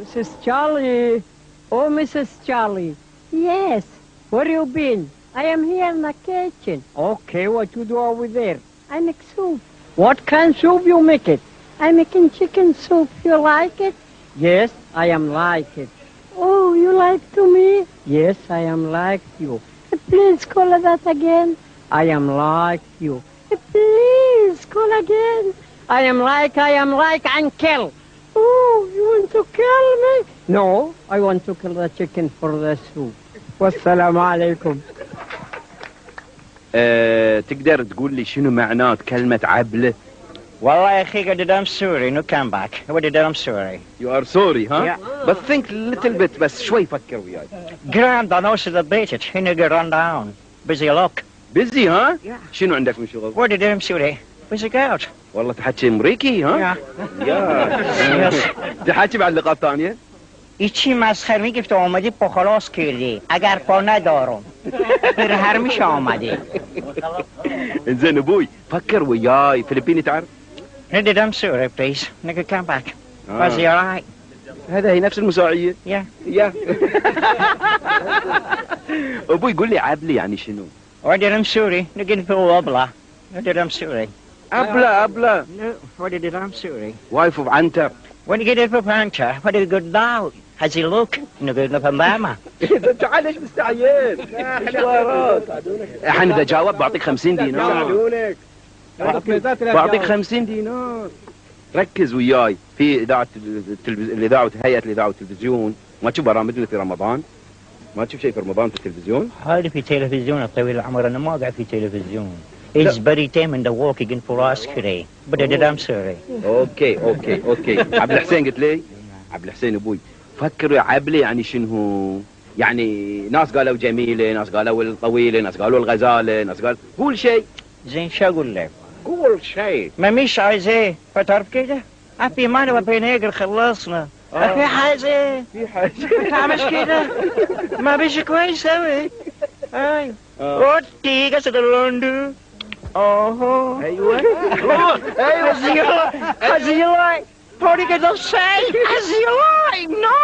Mrs. Charlie. Oh, Mrs. Charlie. Yes. Where you been? I am here in the kitchen. Okay, what you do over there? I make soup. What kind of soup you make it? I making chicken soup. You like it? Yes, I am like it. Oh, you like to me? Yes, I am like you. Please call that again. I am like you. Please call again. I am like, and kill. Oh, you want to kill me? No, I want to kill the chicken for the soup. والسلام عليكم. تقدر تقول لي شنو معنات كلمة عبلة؟ والله يا أخي قد I'm sorry no come back. What did I'm sorry? You are sorry, huh? Yeah. But think little bit بس شوي فكر وياي. Grand I know the baited. He nigga run down. Busy look. Busy, huh? Yeah. شنو عندك من شغل؟ What did I'm sorry? Busy out. والله تحكي أمريكي، ها؟ Yeah. تحكي بعد لغات ثانية؟ ایچی مسخر میگی تو آمدی پا خلاص کردی اگر پا ندارم بر هرمش آمدی انزين ابوي فكر وياي فلبيني تعرف؟ ندي دم سوري بليز نيجا كام باك بس يا راي هذا هي نفس المساعية؟ يا ابوي قول لي عبلي يعني شنو؟ ودي دم سوري نيجي نفو أبلا ندي دم سوري أبلا ودي دم سوري وايف اوف عنتر when you get it for pancha what do you good now has he look نيجي نفهم باما تعال ليش مستعجل؟ الحين اذا جاوب بعطيك 50 دينار بعطيك 50 دينار ركز وياي في اذاعه الاذاعه هيئه الاذاعه والتلفزيون ما تشوف برامجنا في رمضان ما تشوف شيء في رمضان في التلفزيون هذا في تلفزيون الطويل العمر انا ما قاعد في تلفزيون It's very tame in the walking in for us today but I'm sorry اوكي عبد الحسين قلت لي عبد الحسين ابوي فكر يا عبلي يعني شنو يعني ناس قالوا جميله ناس قالوا الطويله ناس قالوا الغزاله ناس قال قول شيء زين شو اقول لك قول شيء ما مش عايزاه فتعرف كده في ماني وبينيجر خلصنا في حاجه تعملش كده ما بيش كويس اوي اي روتي قصد اللوندو اوه ايوه as you like. Party get the same as you like. No.